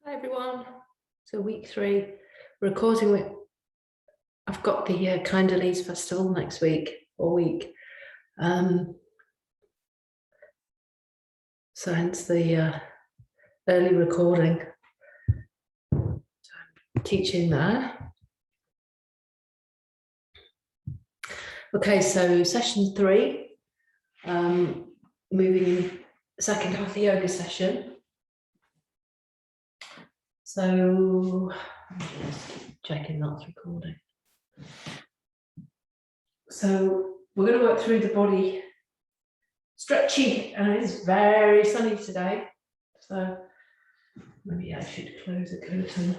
Hi everyone. So week 3, recording with. I've got the Kinder Leeds Festival next week, all week. So hence the early recording. So I'm teaching there. Okay, so session 3, moving in second half of the yoga session. So I'm just checking that's recording. So we're going to work through the body stretching, and it's very sunny today, so maybe I should close the curtain.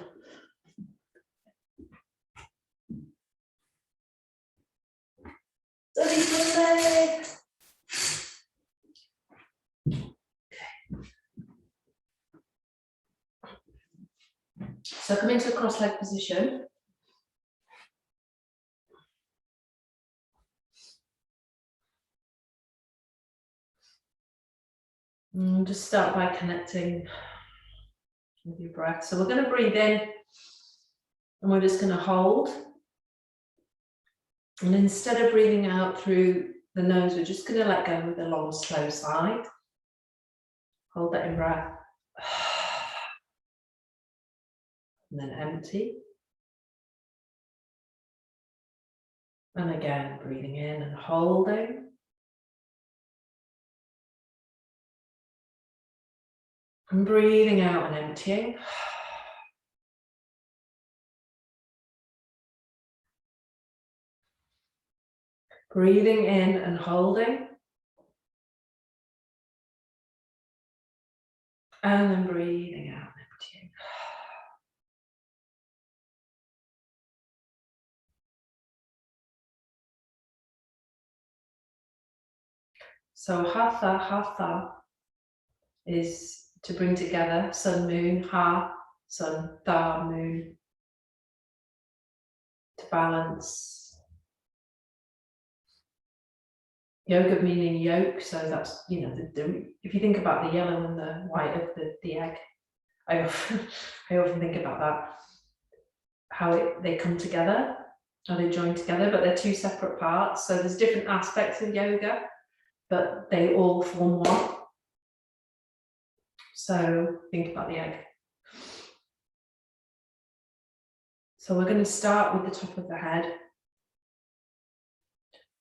Sunny Sunday. So come into a cross-leg position. And just start by connecting with your breath. So we're going to breathe in, and we're just going to hold. And instead of breathing out through the nose, we're just going to let go with a long, slow sigh. Hold that in breath. And then empty. And again, breathing in and holding. And breathing out and emptying. Breathing in and holding. And then breathing out and emptying. So hatha is to bring together sun, moon, ha, sun, tha, moon, to balance. Yoga meaning yolk, so that's, you know, if you think about the yellow and the white of the egg, I often think about that, how they come together, how they join together, but they're two separate parts. So there's different aspects of yoga, but they all form one. So think about the egg. So we're going to start with the top of the head.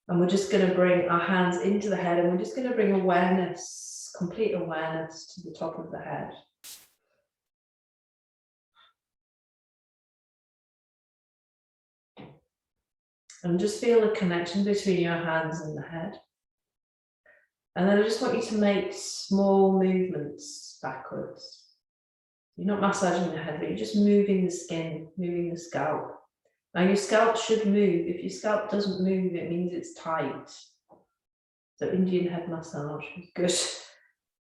And we're just going to bring our hands into the head, and we're just going to bring awareness, complete awareness to the top of the head. And just feel the connection between your hands and the head. And then I just want you to make small movements backwards. You're not massaging the head, but you're just moving the skin, moving the scalp. Now your scalp should move. If your scalp doesn't move, it means it's tight. So Indian head massage is good.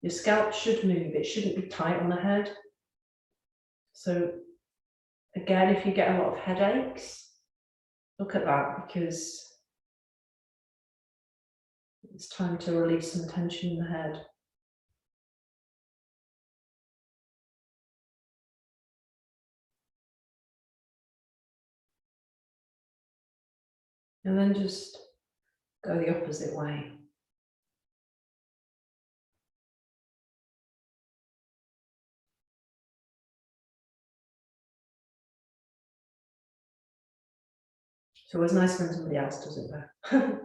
Your scalp should move. It shouldn't be tight on the head. So again, if you get a lot of headaches, look at that, because it's time to release some tension in the head. And then just go the opposite way. It's always nice when somebody else does it though.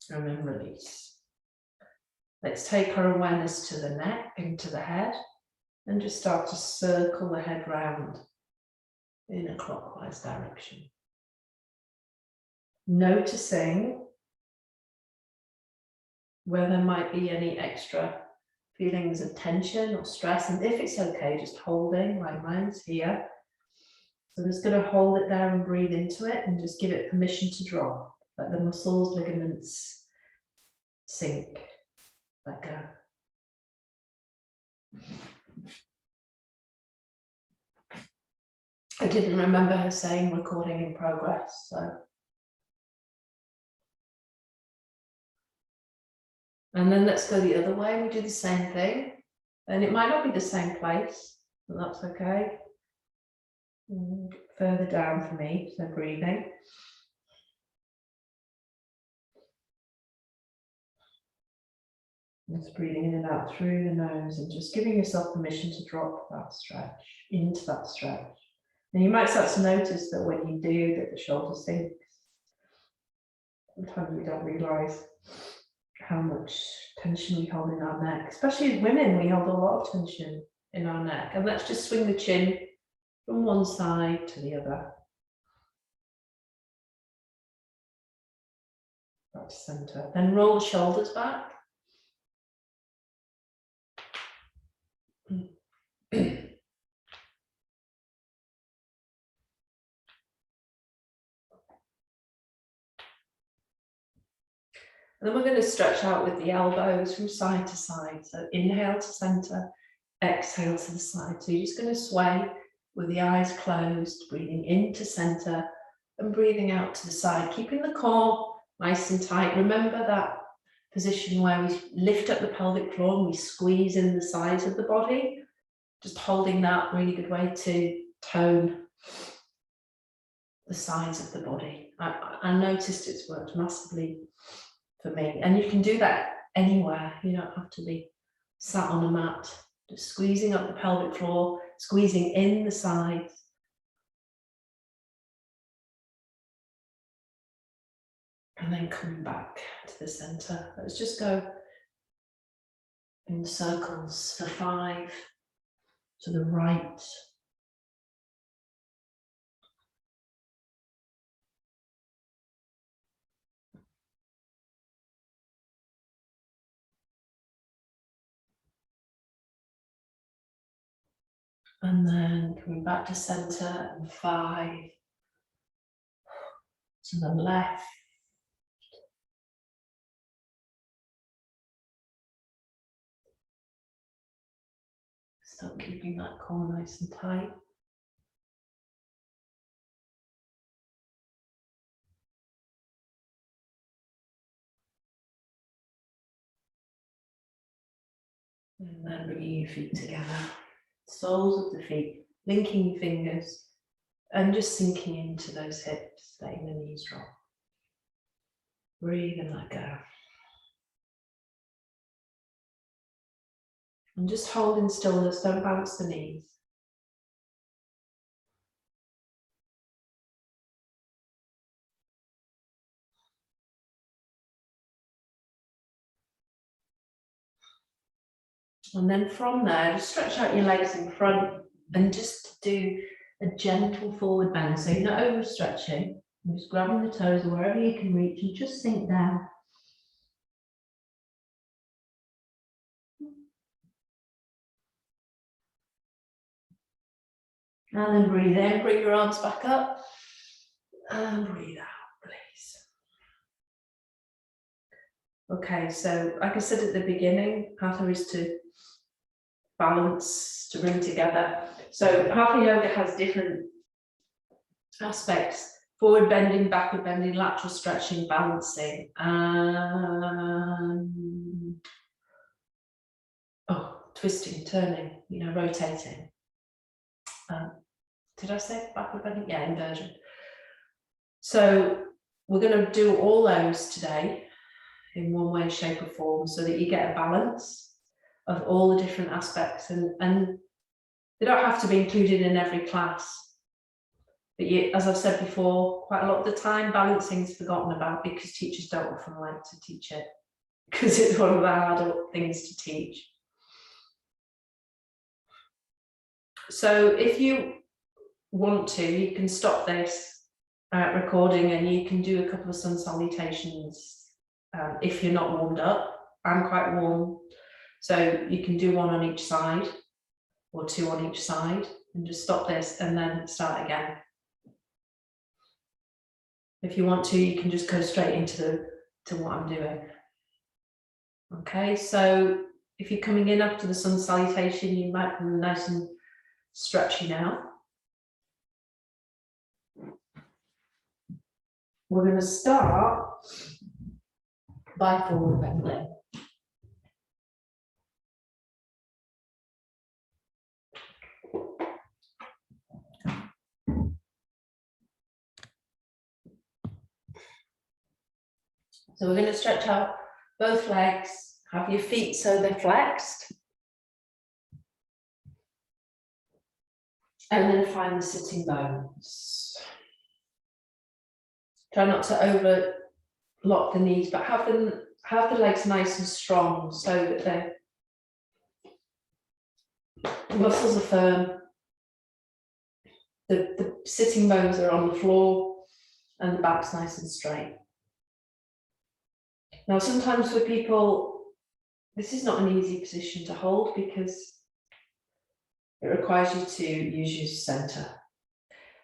And then release. Let's take our awareness to the neck and to the head, and just start to circle the head round in a clockwise direction. Noticing where there might be any extra feelings of tension or stress, and if it's okay, just holding, like mine's here. So I'm just going to hold it there and breathe into it, and just give it permission to drop. Let the muscles, ligaments sink, let go. I didn't remember her saying recording in progress, so. And then let's go the other way. We do the same thing. And it might not be the same place, but that's okay. Further down for me, so breathing. Just breathing in and out through the nose and just giving yourself permission to drop that stretch, into that stretch. And you might start to notice that when you do, that the shoulder sinks. Sometimes we don't realise how much tension we hold in our neck. Especially as women, we hold a lot of tension in our neck. And let's just swing the chin from one side to the other. Back to centre. Then roll the shoulders back. And then we're going to stretch out with the elbows from side to side. So inhale to centre, exhale to the side. So you're just going to sway with the eyes closed, breathing into centre and breathing out to the side, keeping the core nice and tight. Remember that position where we lift up the pelvic floor and we squeeze in the sides of the body. Just holding that, really good way to tone the sides of the body. I noticed it's worked massively for me, and you can do that anywhere. You don't have to be sat on a mat. Just squeezing up the pelvic floor, squeezing in the sides. And then coming back to the center. Let's just go in circles for 5 to the right. And then coming back to center and 5 to the left. Start keeping that core nice and tight. And then bringing your feet together. Soles of the feet, linking your fingers and just sinking into those hips, letting the knees drop. Breathe and let go. And just hold in stillness, don't bounce the knees. And then from there, just stretch out your legs in front and just do a gentle forward bend. So you're not overstretching, you're just grabbing the toes or wherever you can reach and just sink down. And then breathe in, bring your arms back up. And breathe out, please. Okay, so like I said at the beginning, Hatha is to balance, to bring together. So Hatha yoga has different aspects: forward bending, backward bending, lateral stretching, balancing, and twisting, turning, rotating. Did I say backward bending? Yeah, inversion. So we're going to do all those today in one way, shape or form, so that you get a balance of all the different aspects, and they don't have to be included in every class. But as I've said before, quite a lot of the time balancing is forgotten about because teachers don't often like to teach it, because it's one of the harder things to teach. So if you want to, you can stop this recording and you can do a couple of sun salutations if you're not warmed up. I'm quite warm, so you can do one on each side or 2 on each side, and just stop this and then start again. If you want to, you can just go straight into what I'm doing. Okay, so if you're coming in after the sun salutation, you might be nice and stretchy now. We're going to start by forward bending. So we're going to stretch out both legs, have your feet so they're flexed. And then find the sitting bones. Try not to overlock the knees, but have the legs nice and strong so that the muscles are firm. The sitting bones are on the floor and the back's nice and straight. Now, sometimes for people, this is not an easy position to hold because it requires you to use your center.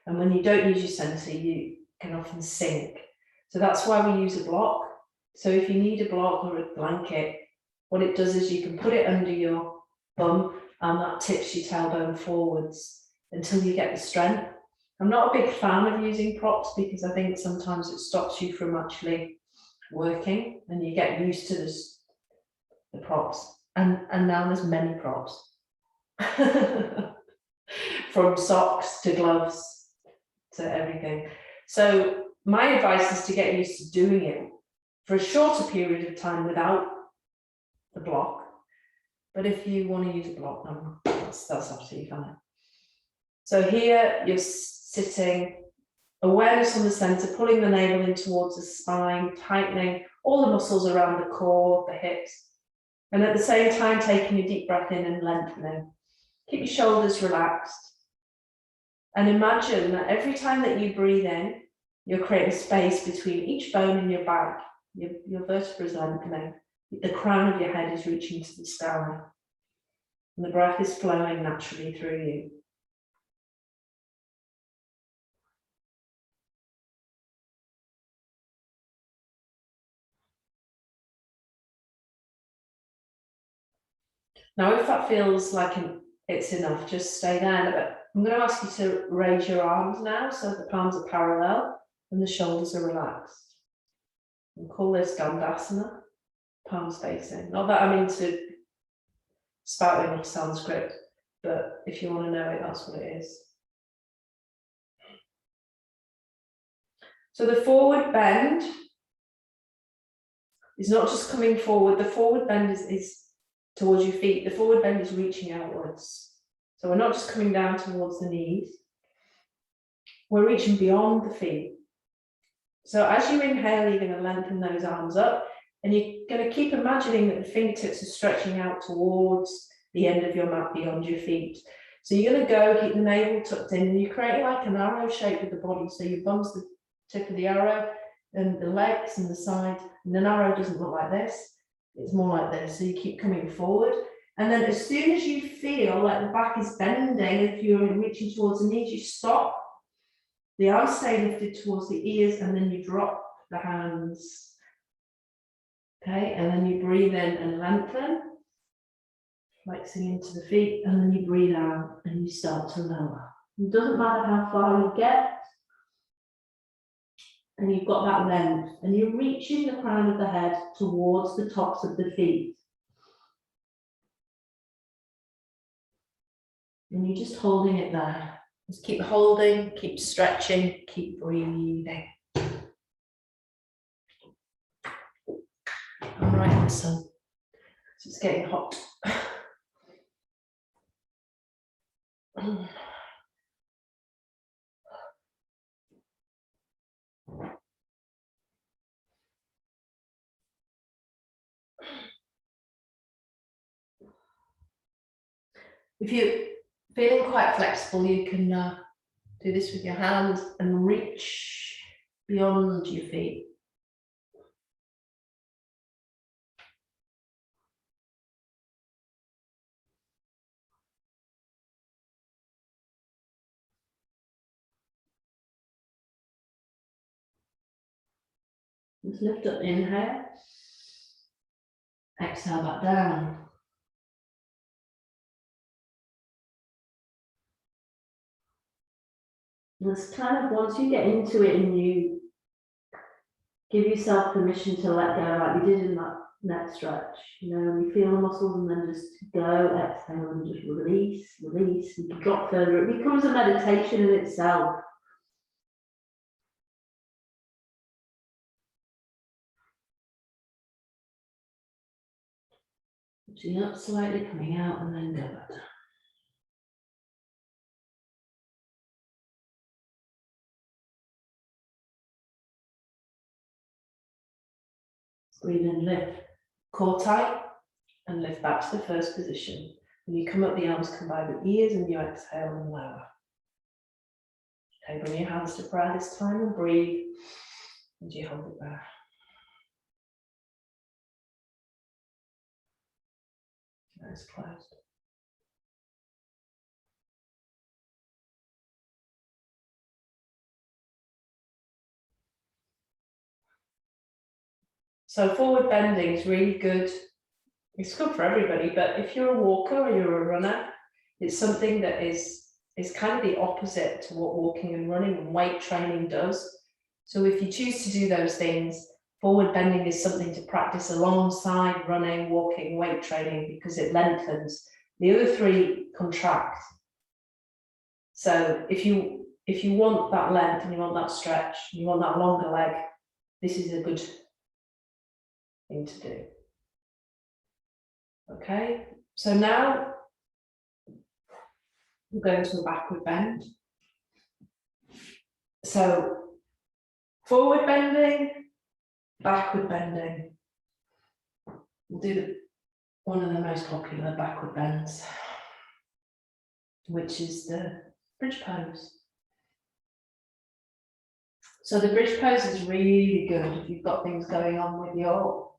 And when you don't use your center, you can often sink. So that's why we use a block. So if you need a block or a blanket, what it does is you can put it under your bum and that tips your tailbone forwards until you get the strength. I'm not a big fan of using props because I think sometimes it stops you from actually working and you get used to the props. And now there's many props. From socks to gloves to everything. So my advice is to get used to doing it for a shorter period of time without the block. But if you want to use a block, that's absolutely fine. So here you're sitting, awareness on the center, pulling the navel in towards the spine, tightening all the muscles around the core, the hips, and at the same time taking a deep breath in and lengthening. Keep your shoulders relaxed. And imagine that every time that you breathe in, you're creating space between each bone in your back. Your vertebrae is lengthening. The crown of your head is reaching to the sky. And the breath is flowing naturally through you. Now, if that feels like it's enough, just stay there. But I'm going to ask you to raise your arms now so the palms are parallel and the shoulders are relaxed. We'll call this Dandasana, palms facing. Not that I'm into spouting off Sanskrit, but if you want to know it, that's what it is. So the forward bend is not just coming forward. The forward bend is towards your feet. The forward bend is reaching outwards. So we're not just coming down towards the knees. We're reaching beyond the feet. So as you inhale, you're going to lengthen those arms up and you're going to keep imagining that the fingertips are stretching out towards the end of your mat beyond your feet. So you're going to go, keep the navel tucked in, and you're creating like an arrow shape with the body. So your bum's the tip of the arrow and the legs and the side. And an arrow doesn't look like this. It's more like this. So you keep coming forward. And then as soon as you feel like the back is bending, if you're reaching towards the knees, you stop. The arms stay lifted towards the ears and then you drop the hands. Okay, and then you breathe in and lengthen, flexing into the feet, and then you breathe out and you start to lower. It doesn't matter how far you get, and you've got that length, and you're reaching the crown of the head towards the tops of the feet. And you're just holding it there. Just keep holding, keep stretching, keep breathing. I'm right in the sun, so it's getting hot. If you're feeling quite flexible, you can do this with your hands and reach beyond your feet. Just lift up, inhale, exhale back down. This kind of, once you get into it and you give yourself permission to let go, like we did in that neck stretch, you know, you feel the muscles and then just go, exhale and just release, release, and drop further. It becomes a meditation in itself. Pushing up slightly, coming out, and then go back down. Breathe in, lift, core tight, and lift back to the first position. When you come up, the arms come by the ears, and you exhale and lower. Okay, bring your hands to prayer this time and breathe, and you hold it there. Eyes closed. So forward bending is really good. It's good for everybody, but if you're a walker or you're a runner, it's something that is kind of the opposite to what walking and running and weight training does. So if you choose to do those things, forward bending is something to practice alongside running, walking, weight training, because it lengthens. The other three contract. So if you want that length and you want that stretch, you want that longer leg, this is a good thing to do. Okay, so now we're going to a backward bend. So forward bending, backward bending. We'll do one of the most popular backward bends, which is the bridge pose. So the bridge pose is really good if you've got things going on with your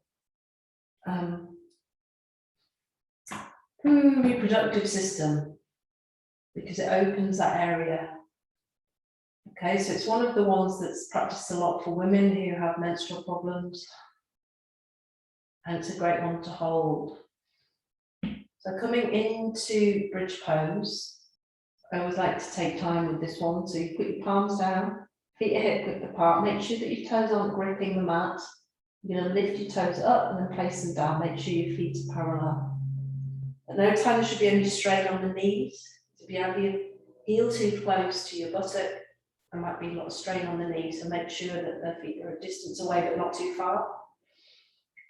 reproductive system, because it opens that area. Okay, so it's one of the ones that's practiced a lot for women who have menstrual problems, and it's a great one to hold. So coming into bridge pose, I always like to take time with this one. So you put your palms down, feet are hip width apart, make sure that your toes aren't gripping the mat. You're going to lift your toes up and then place them down, make sure your feet are parallel. At no time there should be any strain on the knees. If you have your heel too close to your buttock, there might be a lot of strain on the knees, so make sure that the feet are a distance away but not too far.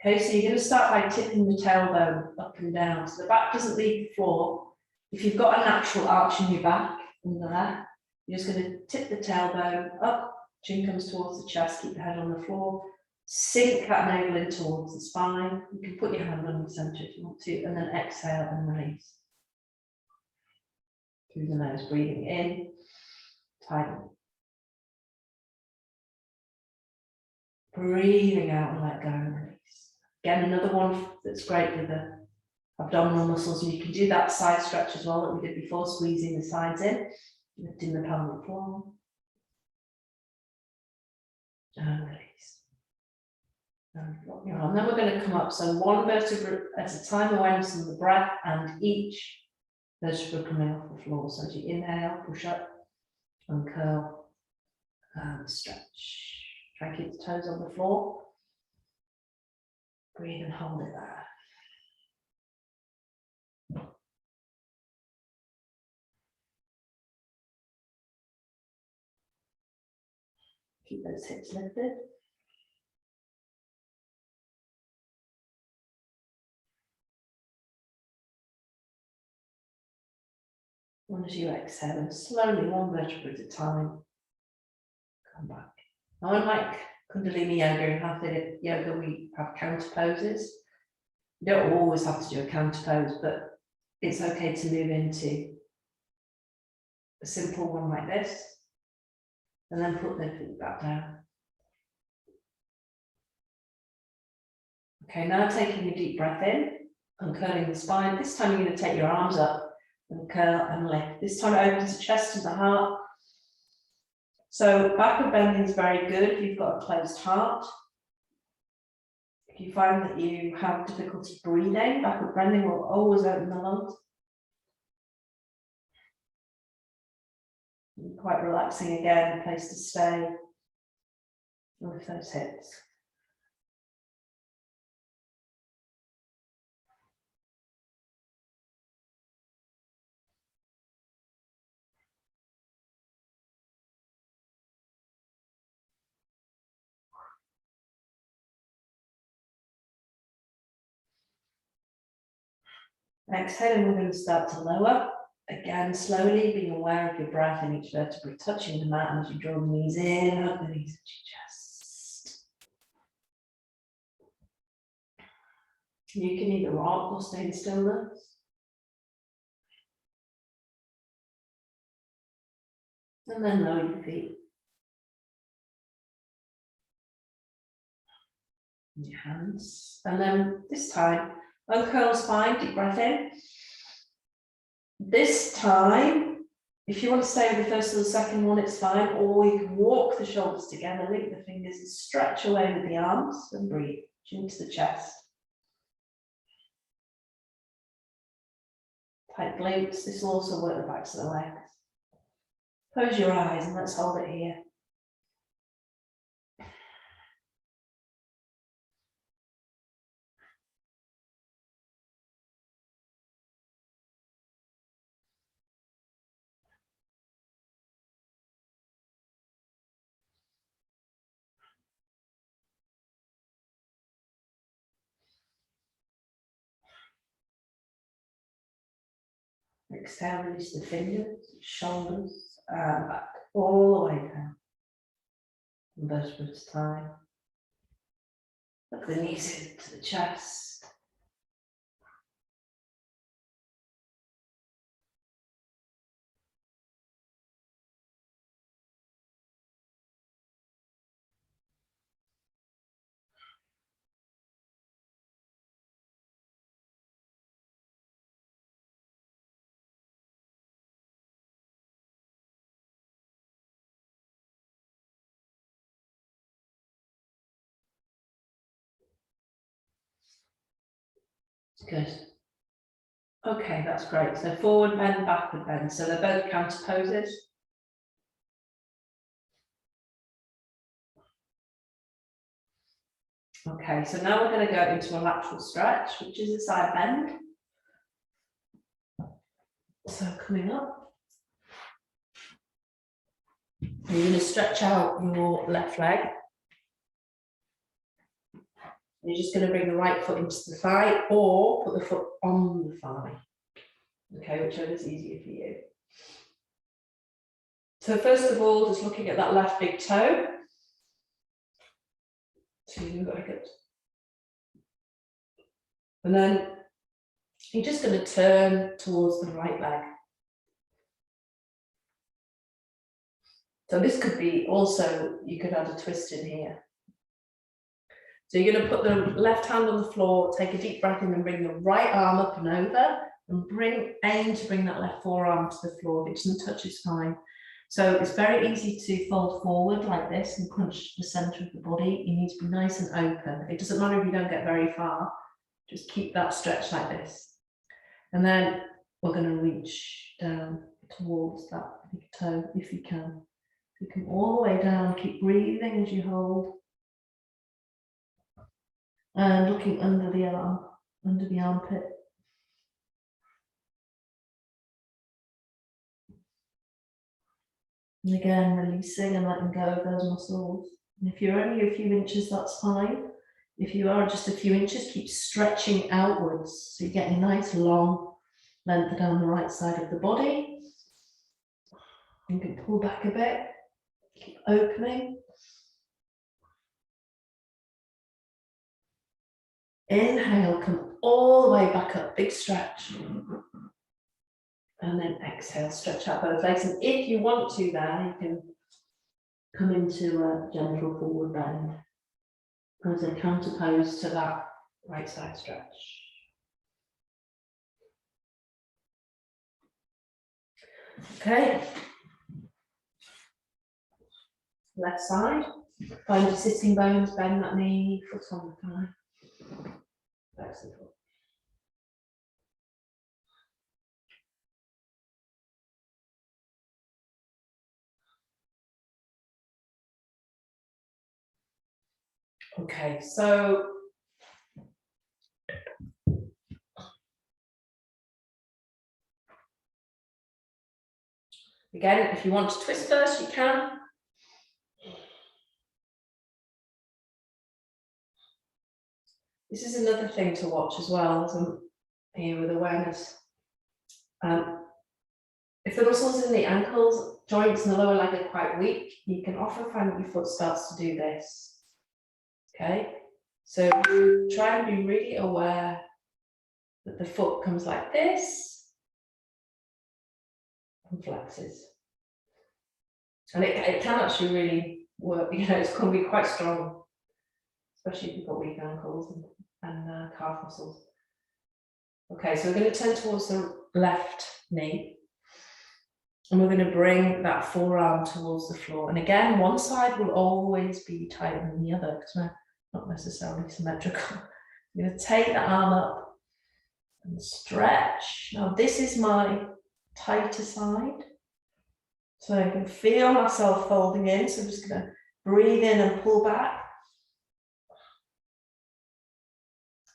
Okay, so you're going to start by tipping the tailbone up and down, so the back doesn't leave the floor. If you've got a natural arch in your back under there, you're just going to tip the tailbone up, chin comes towards the chest, keep the head on the floor, sink that navel in towards the spine. You can put your hand on the center if you want to, and then exhale and release. Through the nose, breathing in, tighten. Breathing out and let go and release. Again, another one that's great with the abdominal muscles, and you can do that side stretch as well that we did before, squeezing the sides in, lifting the pelvic floor, and release. And drop your arm. Then we're going to come up, so one vertebra at a time, awareness on the breath, and each vertebra coming off the floor. So as you inhale, push up, uncurl, and stretch. Try and keep the toes on the floor. Breathe and hold it there. Keep those hips lifted. And as you exhale, and slowly, one vertebra at a time, come back. Now, unlike Kundalini yoga and Hatha yoga, we have counter poses. You don't always have to do a counter pose, but it's okay to move into a simple one like this, and then put the feet back down. Okay, now taking a deep breath in, uncurling the spine. This time you're going to take your arms up and curl and lift. This time it opens the chest and the heart. So backward bending is very good if you've got a closed heart. If you find that you have difficulty breathing, backward bending will always open the lungs. And quite relaxing again, a place to stay with those hips. Exhaling, we're going to start to lower. Again, slowly being aware of your breath in each vertebrae, touching the mat, and as you draw the knees in, hug the knees into your chest. You can either rock or stay in stillness. And then lower your feet. Your hands. And then this time, uncurl spine, deep breath in. This time, if you want to stay with the first or the second one, it's fine. Or you can walk the shoulders together, link the fingers, and stretch away with the arms and breathe into the chest. Tight glutes. This will also work the backs of the legs. Close your eyes and let's hold it here. Exhale, release the fingers, shoulders, and back, all the way down. One vertebra at a time. Look the knees into the chest. Good. Okay, that's great. So forward bend, backward bend. So they're both counter poses. Okay, so now we're going to go into a lateral stretch, which is a side bend. So coming up, you're going to stretch out your left leg. You're just going to bring the right foot into the thigh or put the foot on the thigh. Okay, whichever is easier for you. So first of all, just looking at that left big toe. Very good. And then you're just going to turn towards the right leg. So this could be also, you could add a twist in here. So you're going to put the left hand on the floor, take a deep breath in and bring the right arm up and over and aim to bring that left forearm to the floor. If it doesn't touch, it's fine. So it's very easy to fold forward like this and crunch the center of the body. You need to be nice and open. It doesn't matter if you don't get very far, just keep that stretch like this. And then we're going to reach down towards that big toe if you can. You come all the way down, keep breathing as you hold. And looking under the arm, under the armpit. And again, releasing and letting go of those muscles. And if you're only a few inches, that's fine. If you are just a few inches, keep stretching outwards. So you're getting a nice long length down the right side of the body. You can pull back a bit, keep opening. Inhale, come all the way back up, big stretch. And then exhale, stretch out both legs. And if you want to there, you can come into a gentle forward bend as a counter pose to that right side stretch. Okay. Left side. Find your sitting bones, bend that knee, foot on the thigh. Excellent. Okay, so again, if you want to twist first, you can. This is another thing to watch as well. here with awareness. If the muscles in the ankles, joints, and the lower leg are quite weak, you can often find that your foot starts to do this. Okay, so try and be really aware that the foot comes like this and flexes. And it can actually really work, you know, it can be quite strong, especially if you've got weak ankles and calf muscles. Okay, so we're going to turn towards the left knee. And we're going to bring that forearm towards the floor. And again, one side will always be tighter than the other because we're not necessarily symmetrical. I'm going to take the arm up and stretch. Now, this is my tighter side. So I can feel myself folding in. So I'm just going to breathe in and pull back.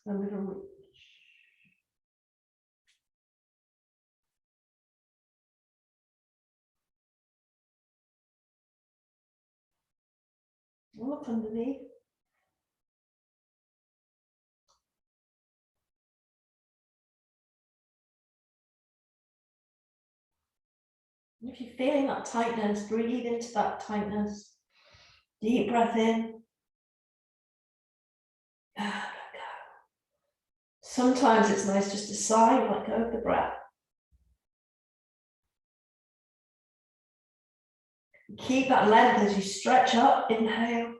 I'm going to reach. Look underneath. If you're feeling that tightness, breathe into that tightness. Deep breath in. Sometimes it's nice just to sigh and let go of the breath. Keep that length as you stretch up. Inhale.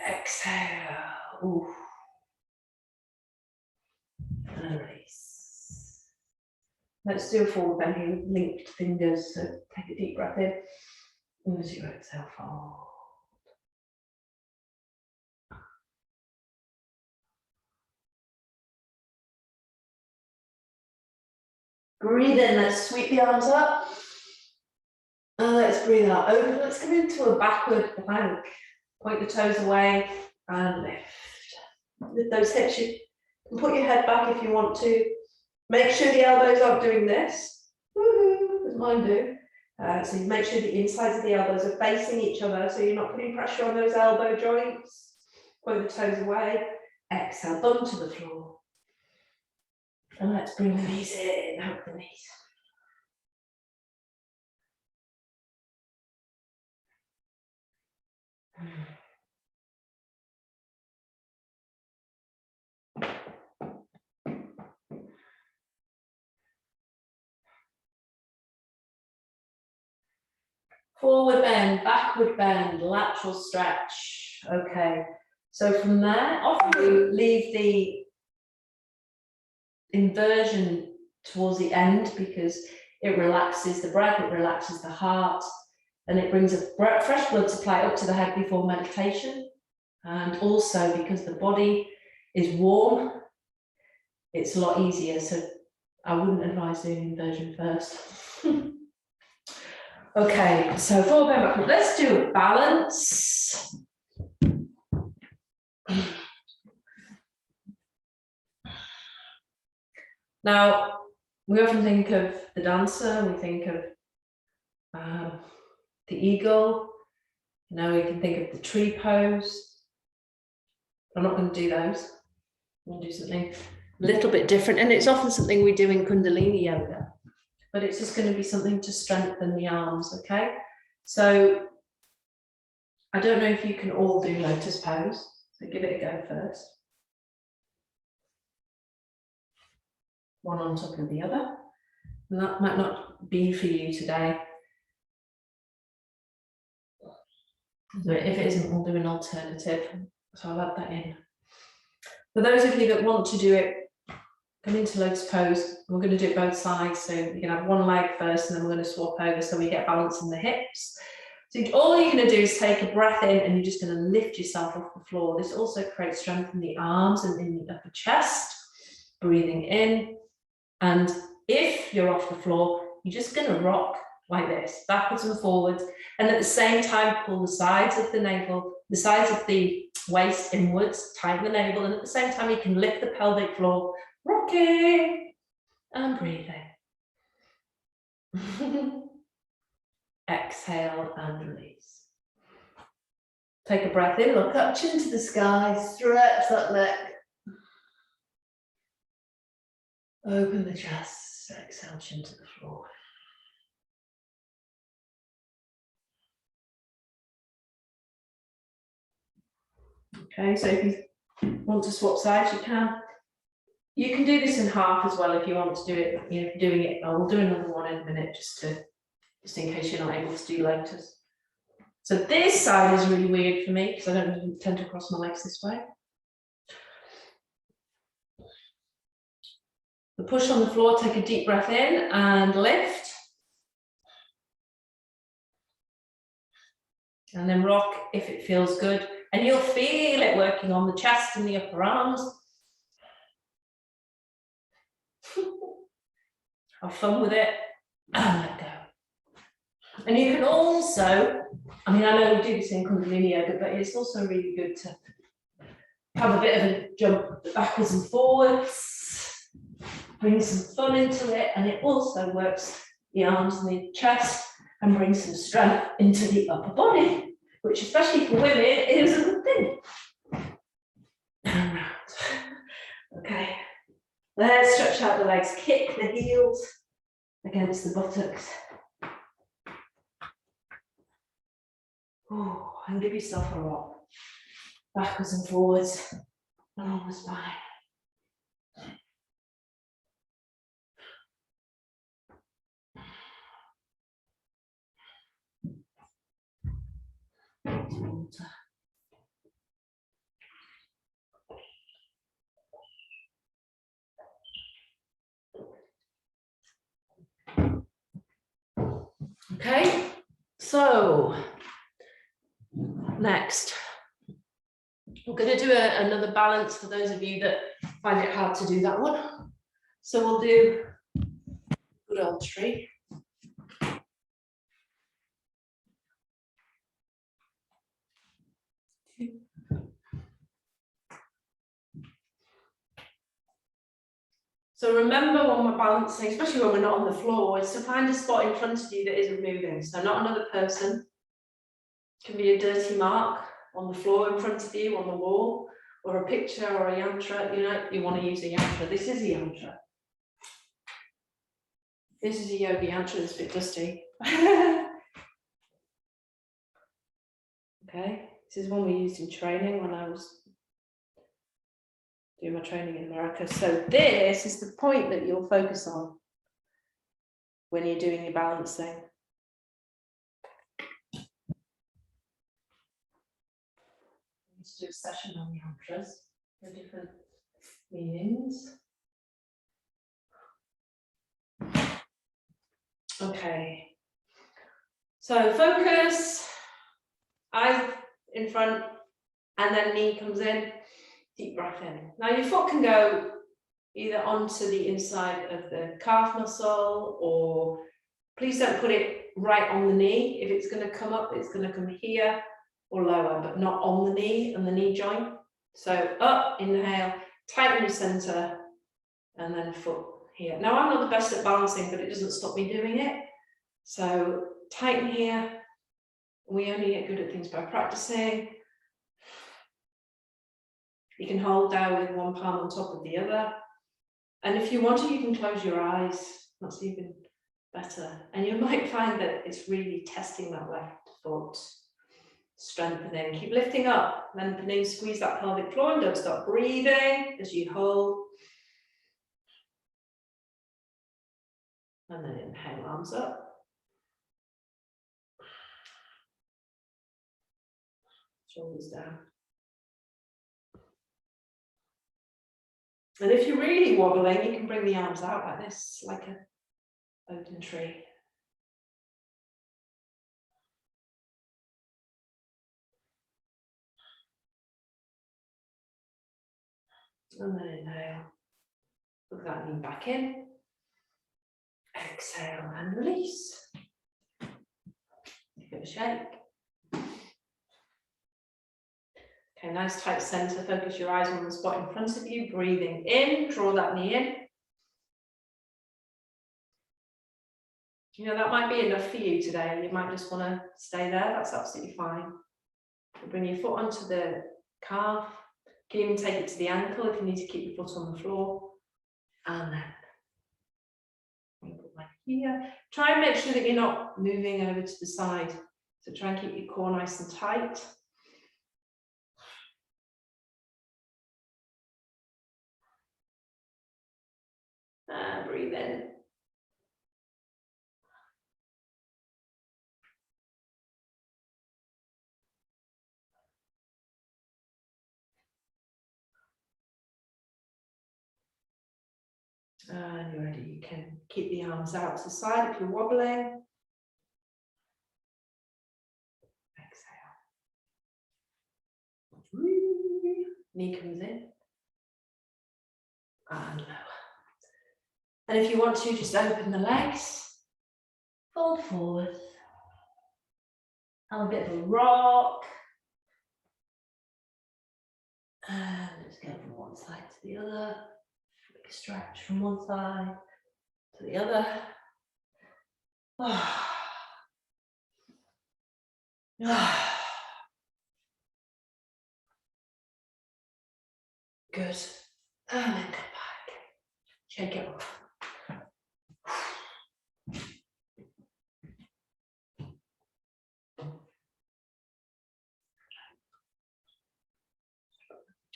Exhale. Ooh. And release. Let's do a forward bend here with linked fingers. So take a deep breath in. And as you exhale, fold. Breathe in, let's sweep the arms up. And let's breathe out. Open, let's come into a backward plank. Point the toes away and lift. With those hips, you can put your head back if you want to. Make sure the elbows aren't doing this. Woohoo, as mine do. So you make sure the insides of the elbows are facing each other so you're not putting pressure on those elbow joints. Point the toes away. Exhale, bum to the floor. And let's bring the knees in, hug the knees. Forward bend, backward bend, lateral stretch. Okay, so from there, often we leave the inversion towards the end because it relaxes the breath, it relaxes the heart, and it brings a fresh blood supply up to the head before meditation. And also because the body is warm, it's a lot easier. So I wouldn't advise doing inversion first. Okay, so forward bend backward. Let's do a balance. Now, we often think of the dancer, we think of the eagle, you know, we can think of the tree pose. I'm not going to do those. I'm going to do something a little bit different, and it's often something we do in Kundalini yoga, but it's just going to be something to strengthen the arms, okay? So I don't know if you can all do Lotus Pose, so give it a go first. One on top of the other. And that might not be for you today. So if it isn't, we'll do an alternative. So I'll add that in. For those of you that want to do it, come into Lotus Pose. We're going to do it both sides. So you can have one leg first, and then we're going to swap over so we get balance in the hips. So all you're going to do is take a breath in, and you're just going to lift yourself off the floor. This also creates strength in the arms and in the upper chest. Breathing in. And if you're off the floor, you're just going to rock like this, backwards and forwards. And at the same time, pull the sides of the navel, the sides of the waist inwards, tighten the navel. And at the same time, you can lift the pelvic floor, rocking and breathing. Exhale and release. Take a breath in, look up, chin to the sky, stretch that neck. Open the chest, exhale, chin to the floor. Okay, so if you want to swap sides, you can. You can do this in half as well if you want to do it. You know, doing it, I will do another one in a minute just in case you're not able to do Lotus. So this side is really weird for me because I don't tend to cross my legs this way. The push on the floor, take a deep breath in and lift. And then rock if it feels good. And you'll feel it working on the chest and the upper arms. Have fun with it and let go. And you can also, I mean, I know we do this in Kundalini yoga, but it's also really good to have a bit of a jump backwards and forwards, bring some fun into it, and it also works the arms and the chest and brings some strength into the upper body, which especially for women is a good thing. And round. Okay, let's stretch out the legs, kick the heels against the buttocks. Oh, and give yourself a rock, backwards and forwards along the spine. Okay, so next, we're going to do another balance for those of you that find it hard to do that one. So we'll do good old tree. So remember when we're balancing, especially when we're not on the floor, is to find a spot in front of you that isn't moving. So not another person. It can be a dirty mark on the floor in front of you, on the wall, or a picture or a yantra. You know, you want to use a yantra. This is a yantra. This is a yoga yantra. It's a bit dusty. Okay, this is one we used in training when I was doing my training in America. So this is the point that you'll focus on when you're doing your balancing. Let's do a session on yantras for different meanings. Okay, so focus, eyes in front, and then knee comes in, deep breath in. Now your foot can go either onto the inside of the calf muscle, or please don't put it right on the knee. If it's going to come up, it's going to come here or lower, but not on the knee and the knee joint. So up, inhale, tighten your center, and then foot here. Now I'm not the best at balancing, but it doesn't stop me doing it. So tighten here. We only get good at things by practicing. You can hold down with one palm on top of the other. And if you want to, you can close your eyes. That's even better. And you might find that it's really testing that left foot. Strengthening. Keep lifting up. Lengthening. Squeeze that pelvic floor and don't stop breathing as you hold. And then inhale, arms up. Shoulders down. And if you're really wobbling, you can bring the arms out like this, like an open tree. And then inhale. Look that knee back in. Exhale and release. Give it a shake. Okay, nice tight center. Focus your eyes on the spot in front of you. Breathing in, draw that knee in. You know, that might be enough for you today. You might just want to stay there. That's absolutely fine. Bring your foot onto the calf. You can even take it to the ankle if you need to keep your foot on the floor. And then like here. Try and make sure that you're not moving over to the side. So try and keep your core nice and tight. And breathe in. And you're ready. You can keep the arms out to the side if you're wobbling. Exhale. Knee comes in. And lower. And if you want to, just open the legs. Fold forward. Have a bit of a rock. And let's go from one side to the other. Make a stretch from one side to the other. Good. And then come back. Shake it off.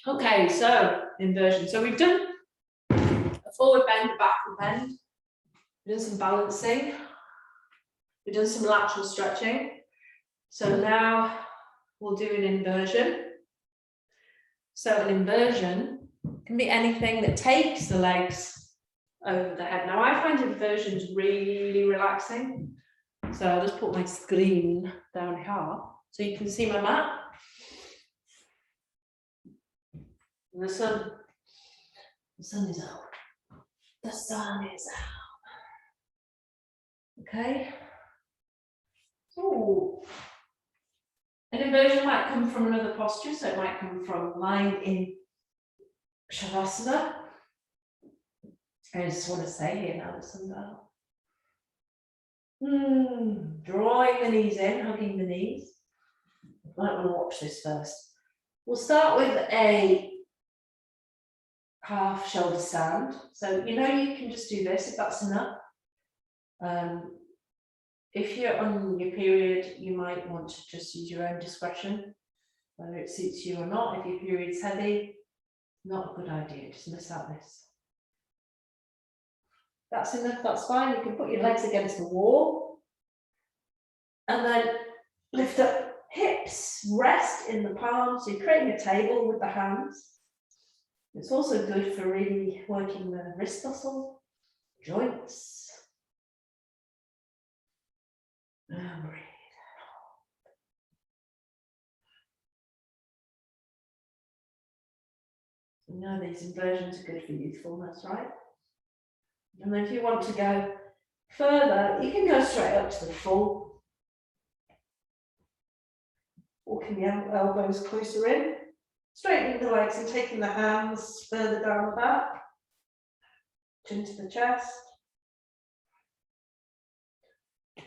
Okay, so inversion. So we've done a forward bend, a backward bend. We've done some balancing. We've done some lateral stretching. So now we'll do an inversion. So an inversion can be anything that takes the legs over the head. Now I find inversions really relaxing. So I'll just put my screen down here so you can see my mat. And the sun is out. The sun is out. Okay. Ooh. An inversion might come from another posture, so it might come from lying in Shavasana. I just want to say here now the sun's out. Drawing the knees in, hugging the knees. You might want to watch this first. We'll start with a half shoulder stand. So you can just do this if that's enough. If you're on your period, you might want to just use your own discretion, whether it suits you or not. If your period's heavy, not a good idea, just miss out this. That's enough, that's fine. You can put your legs against the wall and then lift up hips, rest in the palms. So you're creating a table with the hands. It's also good for really working the wrist muscle, joints. And breathe. You know these inversions are good for youthfulness, right? And then if you want to go further, you can go straight up to the full. Walking the elbows closer in. Straightening the legs and taking the hands further down the back. Chin to the chest.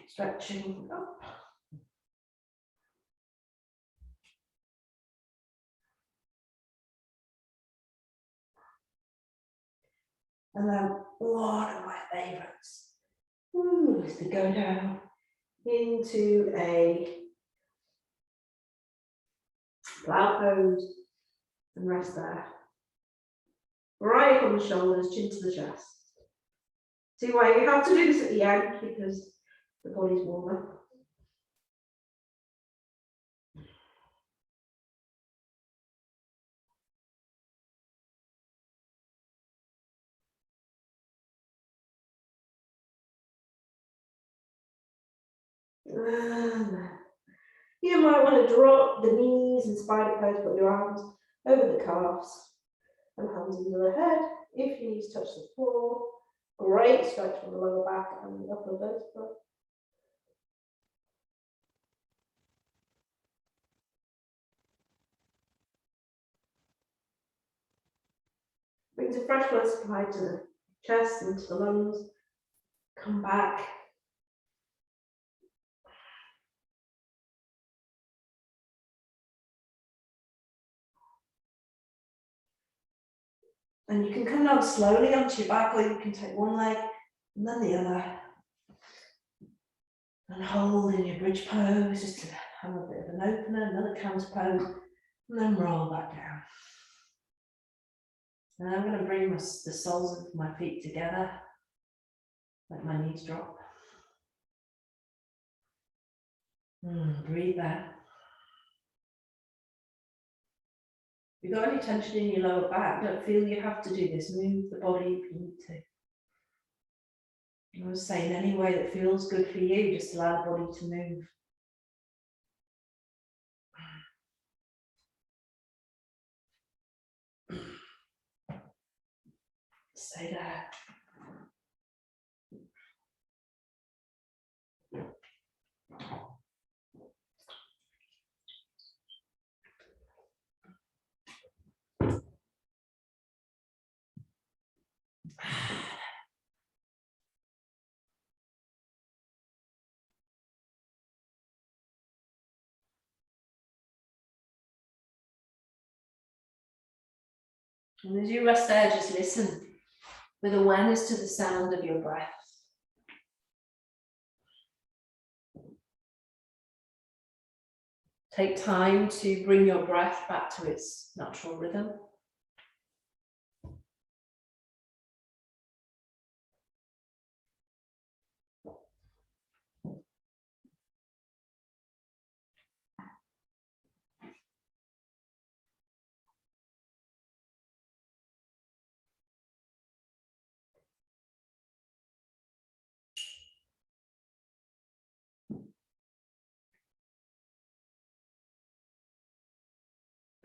Stretching up. And then one of my favorites is to go down into a plow pose and rest there. Right on the shoulders, chin to the chest. See why you have to do this at the end because the body's warmer. You might want to drop the knees and spider pose, put your arms over the calves and hands under the head. If your knees touch the floor, great stretch from the lower back and the upper vertebra. Brings a fresh blood supply to the chest and to the lungs. Come back. And you can come down slowly onto your back, or you can take one leg and then the other. And hold in your bridge pose, just to have a bit of an opener, another counter pose, and then roll back down. And I'm going to bring the soles of my feet together, let my knees drop. Breathe out. If you've got any tension in your lower back, don't feel you have to do this. Move the body if you need to. I was saying, any way that feels good for you, just allow the body to move. Stay there. And as you rest there, just listen with awareness to the sound of your breath. Take time to bring your breath back to its natural rhythm.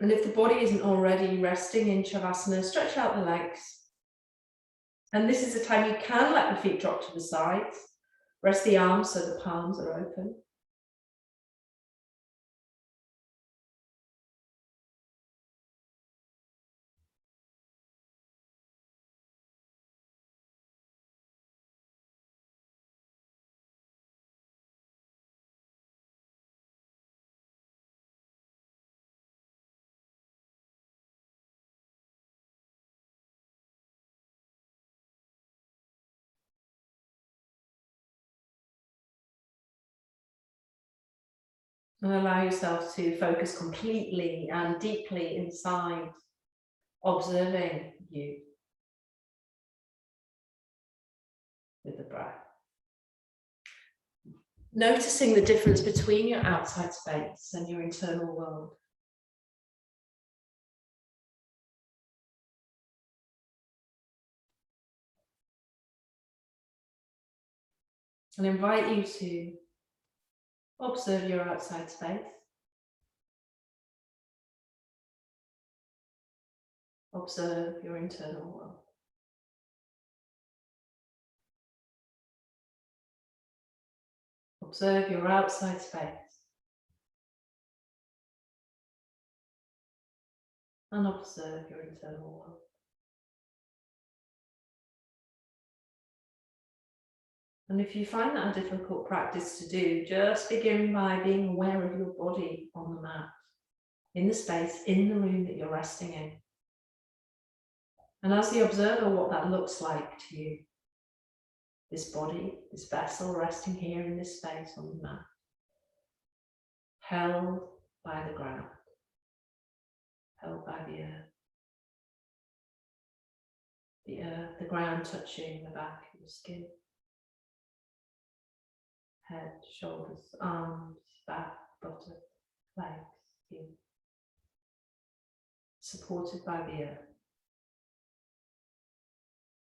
And if the body isn't already resting in Shavasana, stretch out the legs. And this is the time you can let the feet drop to the sides. Rest the arms so the palms are open. And allow yourself to focus completely and deeply inside, observing you with the breath. Noticing the difference between your outside space and your internal world. And invite you to observe your outside space. Observe your internal world. Observe your outside space. And observe your internal world. And if you find that a difficult practice to do, just begin by being aware of your body on the mat, in the space, in the room that you're resting in. And as the observer, what that looks like to you. This body, this vessel resting here in this space on the mat, held by the ground, held by the earth, the ground touching the back of your skin. Head, shoulders, arms, back, bottom, legs, feet. Supported by the earth.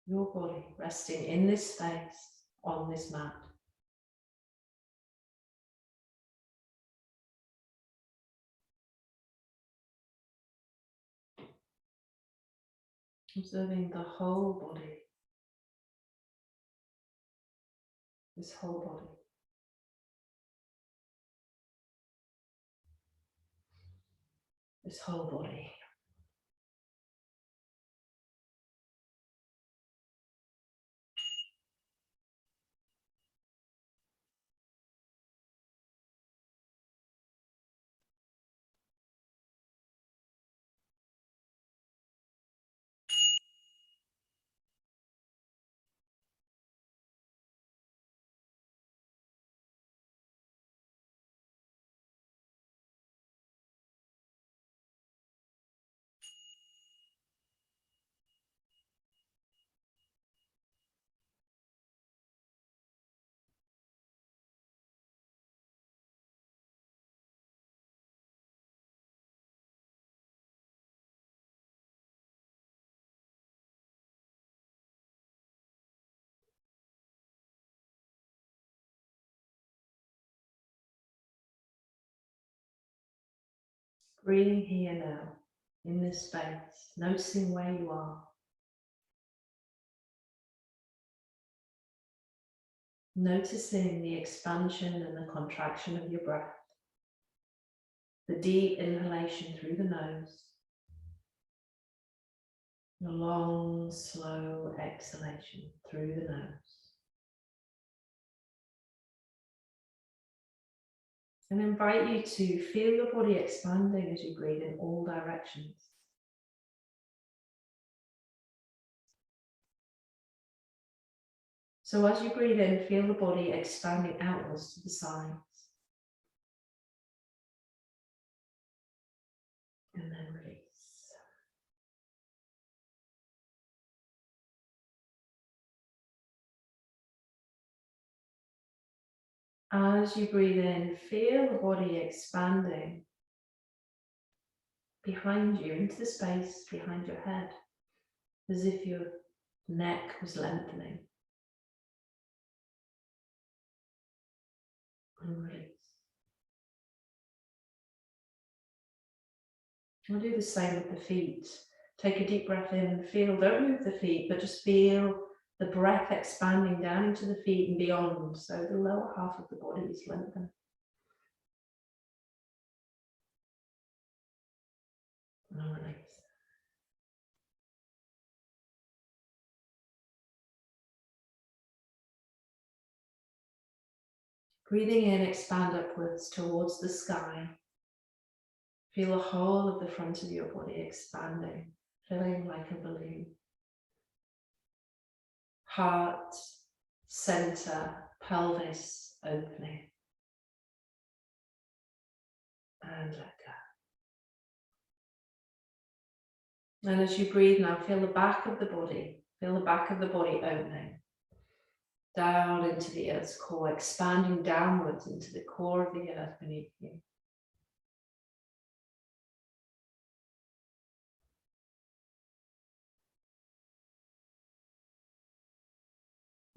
Your body resting in this space, on this mat. Observing the whole body. This whole body. This whole body. Breathing here now, in this space, noticing where you are. Noticing the expansion and the contraction of your breath. The deep inhalation through the nose. The long, slow exhalation through the nose. And invite you to feel your body expanding as you breathe in all directions. So as you breathe in, feel the body expanding outwards to the sides. And then release. As you breathe in, feel the body expanding behind you, into the space behind your head, as if your neck was lengthening. And release. We'll do the same with the feet. Take a deep breath in, feel, don't move the feet, but just feel the breath expanding down into the feet and beyond, so the lower half of the body is lengthened. And release. Breathing in, expand upwards towards the sky. Feel the whole of the front of your body expanding, filling like a balloon. Heart, center, pelvis opening. And let go. And as you breathe now, feel the back of the body. Feel the back of the body opening. Down into the earth's core, expanding downwards into the core of the earth beneath you.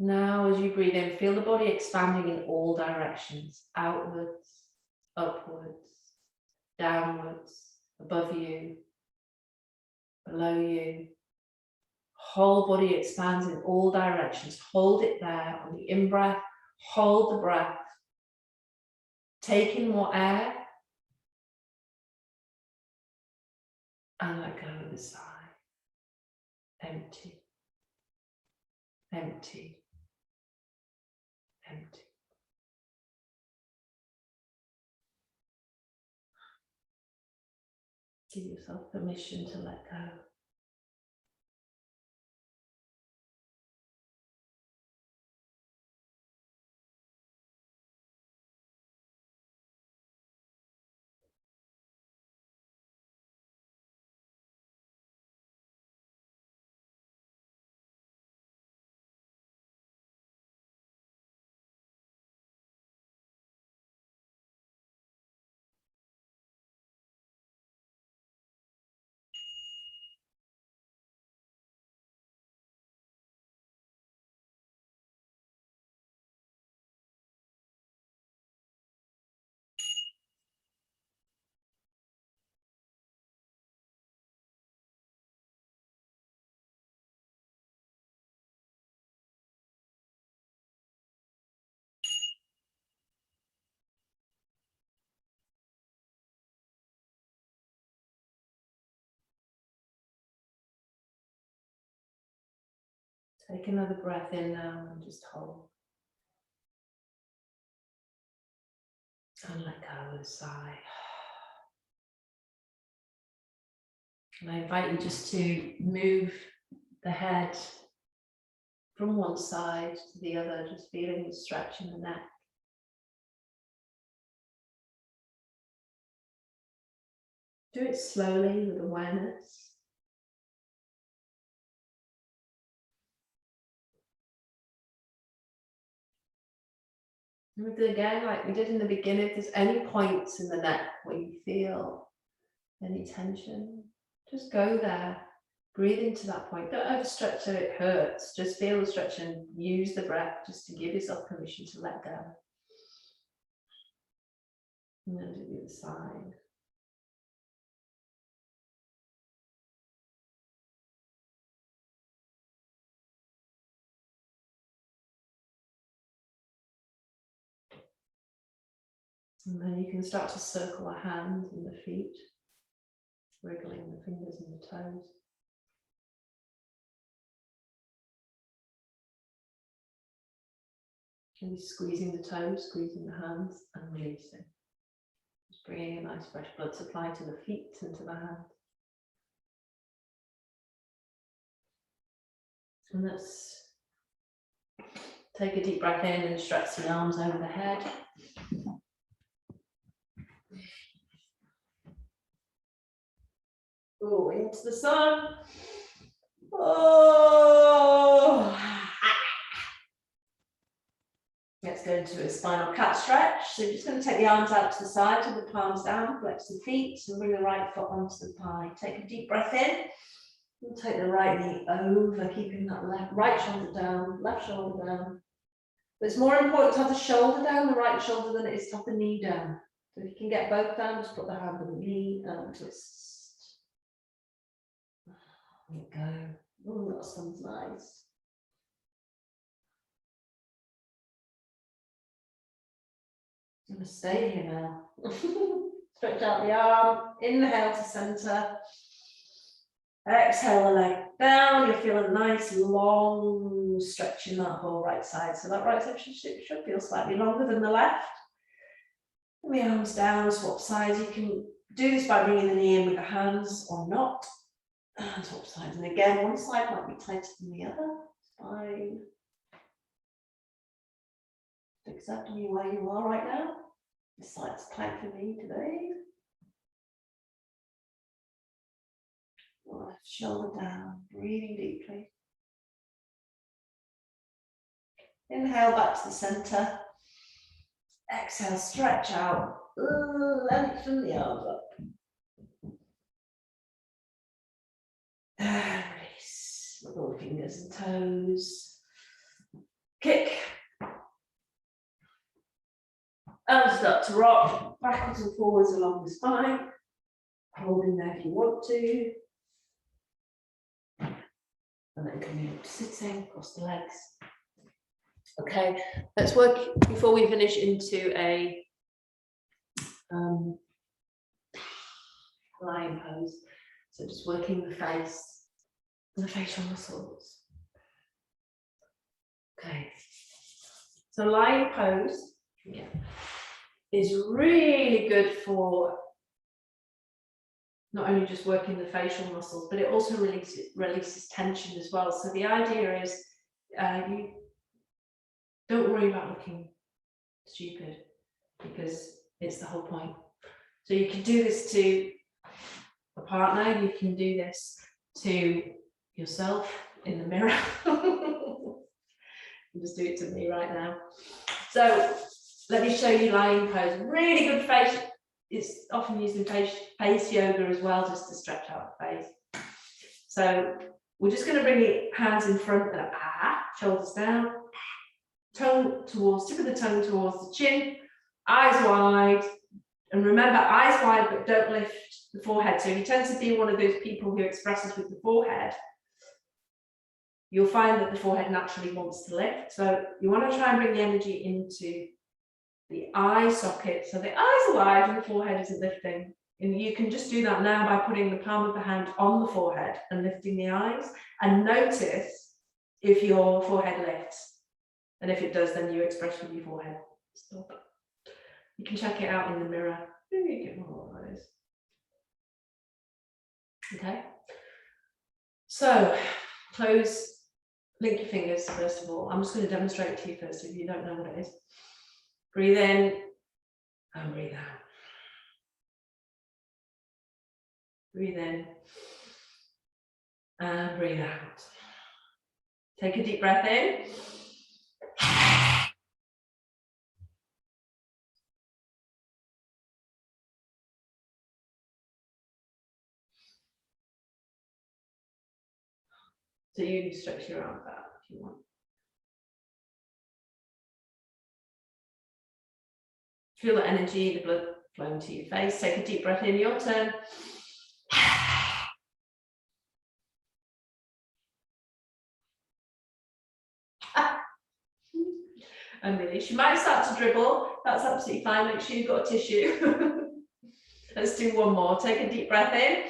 Now, as you breathe in, feel the body expanding in all directions, outwards, upwards, downwards, above you, below you. Whole body expands in all directions. Hold it there on the in-breath. Hold the breath. Take in more air. And let go of the sigh. Empty. Empty. Empty. Give yourself permission to let go. Take another breath in now and just hold. And let go with a sigh. And I invite you just to move the head from one side to the other, just feeling the stretch in the neck. Do it slowly with awareness. And again, like we did in the beginning, if there's any points in the neck where you feel any tension, just go there. Breathe into that point. Don't overstretch so it hurts. Just feel the stretch and use the breath just to give yourself permission to let go. And then do the other side. And then you can start to circle the hands and the feet, wriggling the fingers and the toes. Maybe squeezing the toes, squeezing the hands, and releasing. Just bringing a nice fresh blood supply to the feet and to the hands. And let's take a deep breath in and stretch the arms over the head. Oh, into the sun. Oh. Let's go into a spinal cat stretch. So you're just going to take the arms out to the side with the palms down, flex the feet, and bring the right foot onto the thigh. Take a deep breath in. We'll take the right knee over, keeping that right shoulder down, left shoulder down. But it's more important to have the shoulder down, the right shoulder, than it is to have the knee down. So if you can get both down, just put the hand on the knee and twist. There you go. Oh, that sounds nice. I'm going to stay here now. Stretch out the arm, inhale to center. Exhale the leg down. You'll feel a nice long stretch in that whole right side. So that right side should feel slightly longer than the left. Bring the arms down, swap sides. You can do this by bringing the knee in with the hands or not. And swap sides. And again, one side might be tighter than the other. Fine. Accept me where you are right now. This side's tight for me today. Left shoulder down, breathing deeply. Inhale back to the center. Exhale, stretch out. Lengthen the arms up. And release. Wiggle the fingers and toes. Kick. And start to rock backwards and forwards along the spine. Holding there if you want to. And then coming up to sitting, cross the legs. Okay, let's work before we finish into a lying pose. So just working the face and the facial muscles. Okay, so lying pose is really good for not only just working the facial muscles, but it also releases tension as well. So the idea is you don't worry about looking stupid, because it's the whole point. So you can do this to a partner, you can do this to yourself in the mirror. You just do it to me right now. So let me show you lying pose. Really good face. It's often used in face yoga as well, just to stretch out the face. So we're just going to bring the hands in front and shoulders down, tongue towards, tip of the tongue towards the chin, eyes wide. And remember, eyes wide, but don't lift the forehead. So if you tend to be one of those people who expresses with the forehead, you'll find that the forehead naturally wants to lift. So you want to try and bring the energy into the eye socket. So the eyes are wide and the forehead isn't lifting. And you can just do that now by putting the palm of the hand on the forehead and lifting the eyes. And notice if your forehead lifts. And if it does, then you express with your forehead. Stop. You can check it out in the mirror. Maybe you get more eyes. Okay. So link your fingers first of all. I'm just going to demonstrate it to you first if you don't know what it is. Breathe in and breathe out. Breathe in and breathe out. Take a deep breath in. So you can stretch your arms out if you want. Feel the energy, the blood flowing to your face. Take a deep breath in, your turn. and release. You might start to dribble, that's absolutely fine. Make sure you've got a tissue. Let's do one more. Take a deep breath in.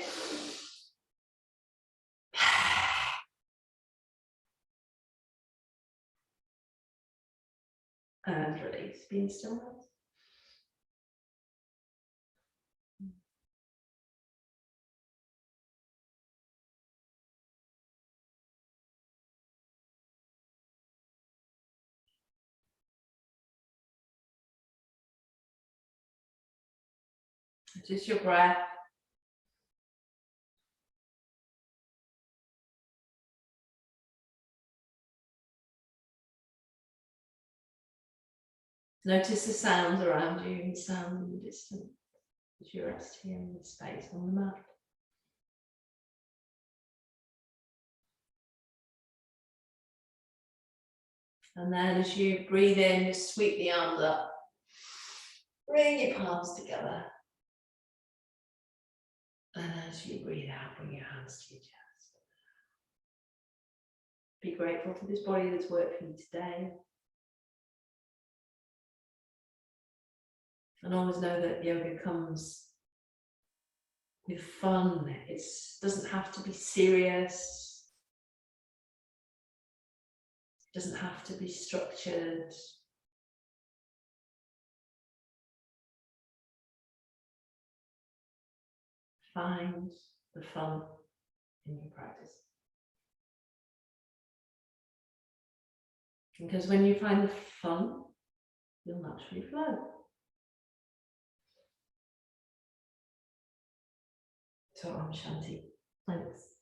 And release. Being still. Just your breath. Notice the sounds around you and sound in the distance as you rest here in the space on the mat. And then as you breathe in, just sweep the arms up. Bring your palms together. And as you breathe out, bring your hands to your chest. Be grateful for this body that's worked for you today. And always know that yoga comes with fun. It doesn't have to be serious. It doesn't have to be structured. Find the fun in your practice. Because when you find the fun, you'll naturally flow. So Om Shanti. Thanks.